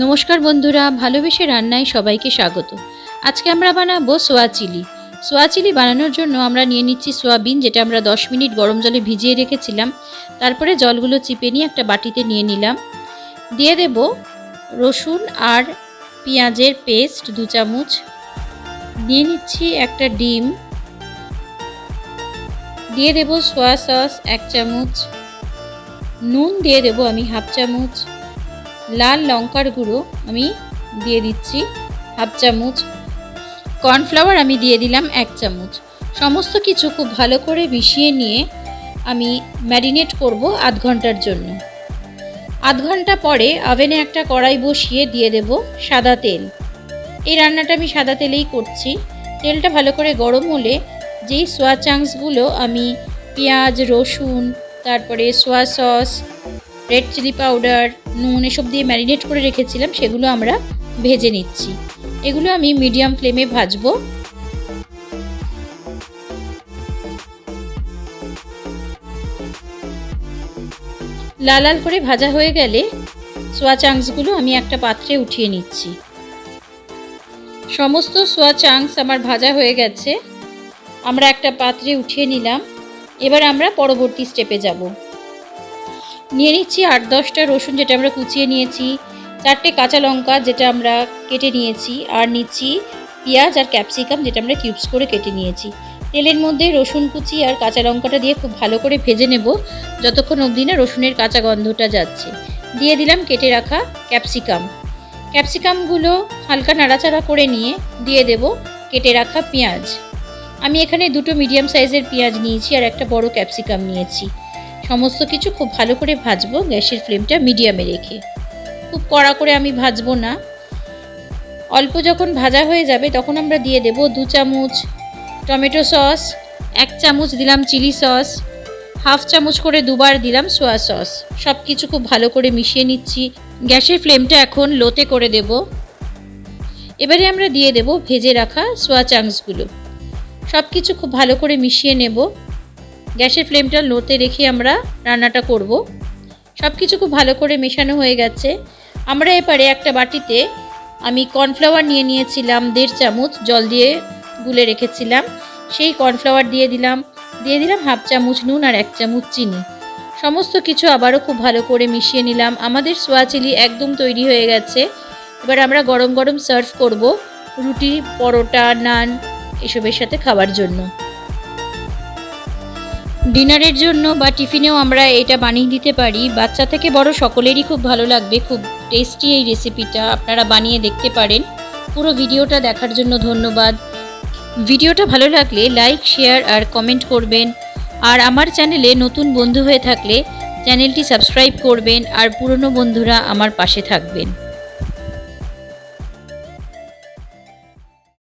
নমস্কার বন্ধুরা, ভালোবেসে রান্নায় সবাইকে স্বাগত। আজকে আমরা বানাবো সোয়া চিলি। সোয়া চিলি বানানোর জন্য আমরা নিয়ে নিচ্ছি সোয়াবিন, যেটা আমরা 10 মিনিট গরম জলে ভিজিয়ে রেখেছিলাম। তারপরে জলগুলো চিপে নিয়ে একটা বাটিতে নিয়ে নিলাম। দিয়ে দেব রসুন আর পেঁয়াজের পেস্ট 2 চামচ। দিয়ে নিচ্ছি একটা ডিম। দিয়ে দেব সোয়া সস 1 চামচ। নুন দিয়ে দেব আমি 1/2 চামচ। লাল লঙ্কার গুঁড়ো আমি দিয়ে দিচ্ছি 1/2 চামচ। কর্নফ্লাওয়ার আমি দিয়ে দিলাম 1 চামচ। সমস্ত কিছু খুব ভালো করে মিশিয়ে নিয়ে আমি ম্যারিনেট করব আধ ঘন্টার জন্য। আধ ঘন্টা পরে ওভেনে একটা কড়াই বসিয়ে দিয়ে দেব সাদা তেল। এই রান্নাটা আমি সাদা তেলেই করছি। তেলটা ভালো করে গরম হলে যেই সোয়া চাংসগুলো আমি পেঁয়াজ, রসুন, তারপরে soya sauce, red chilli powder, নুন এসব দিয়ে ম্যারিনেট করে রেখেছিলাম, সেগুলো আমরা ভেজে নিচ্ছি। এগুলো আমি মিডিয়াম ফ্লেমে ভাজবো। লাল লাল করে ভাজা হয়ে গেলে সোয়া চাংসগুলো আমি একটা পাত্রে উঠিয়ে নিচ্ছি। সমস্ত সোয়া চাংস আমার ভাজা হয়ে গেছে, আমরা একটা পাত্রে উঠিয়ে নিলাম। এবার আমরা পরবর্তী স্টেপে যাব। নিয়ে নিচ্ছি 8-10টা রসুন, যেটা আমরা কুচিয়ে নিয়েছি, 4টে কাঁচা লঙ্কা যেটা আমরা কেটে নিয়েছি, আর নিচ্ছি পেঁয়াজ আর ক্যাপসিকাম যেটা আমরা কিউবস করে কেটে নিয়েছি। তেলের মধ্যে রসুন কুচি আর কাঁচা লঙ্কাটা দিয়ে খুব ভালো করে ভেজে নেব, যতক্ষণ অবধি না রসুনের কাঁচা গন্ধটা যাচ্ছে। দিয়ে দিলাম কেটে রাখা ক্যাপসিকাম। ক্যাপসিকামগুলো হালকা নাড়াচাড়া করে নিয়ে দিয়ে দেব কেটে রাখা পেঁয়াজ। আমি এখানে 2টো মিডিয়াম সাইজের পেঁয়াজ নিয়েছি আর একটা বড় ক্যাপসিকাম নিয়েছি। সমস্ত কিছু খুব ভালো করে ভাজবো, গ্যাসের ফ্লেমটা মিডিয়ামে রেখে। খুব কড়া করে আমি ভাজবো না। অল্প যখন ভাজা হয়ে যাবে তখন আমরা দিয়ে দেব 2 চামচ টমেটো সস, 1 চামচ দিলাম চিলি সস, 1/2 চামচ করে দুবার দিলাম সোয়া সস। সব কিছু খুব ভালো করে মিশিয়ে নিচ্ছি। গ্যাসের ফ্লেমটা এখন লোতে করে দেব। এবারে আমরা দিয়ে দেব ভেজে রাখা সোয়া চাংসগুলো। সব কিছু খুব ভালো করে মিশিয়ে নেব। গ্যাসের ফ্লেমটা লোতে রেখে আমরা রান্নাটা করব। সব কিছু খুব ভালো করে মেশানো হয়ে গেছে। আমরা এবারে একটা বাটিতে আমি কর্নফ্লাওয়ার নিয়ে নিয়েছিলাম 1.5 চামচ, জল দিয়ে গুলে রেখেছিলাম, সেই কর্নফ্লাওয়ার দিয়ে দিলাম 1/2 চামচ নুন আর 1 চামচ চিনি। সমস্ত কিছু আবারও খুব ভালো করে মিশিয়ে নিলাম। আমাদের সোয়া চিলি একদম তৈরি হয়ে গেছে। এবার আমরা গরম গরম সার্ভ করব রুটি, পরোটা, নান এসবের সাথে খাওয়ার জন্য। ডিনারের জন্য বা টিফিনেও আমরা এটা বানিয়ে দিতে পারি। বাচ্চা থেকে বড় সকলেরই খুব ভালো লাগবে। খুব টেস্টি এই রেসিপিটা, আপনারা বানিয়ে দেখতে পারেন। পুরো ভিডিওটা দেখার জন্য ধন্যবাদ। ভিডিওটা ভালো লাগলে লাইক, শেয়ার আর কমেন্ট করবেন। আর আমার চ্যানেলে নতুন বন্ধু হয়ে থাকলে চ্যানেলটি সাবস্ক্রাইব করবেন, আর পুরনো বন্ধুরা আমার পাশে থাকবেন।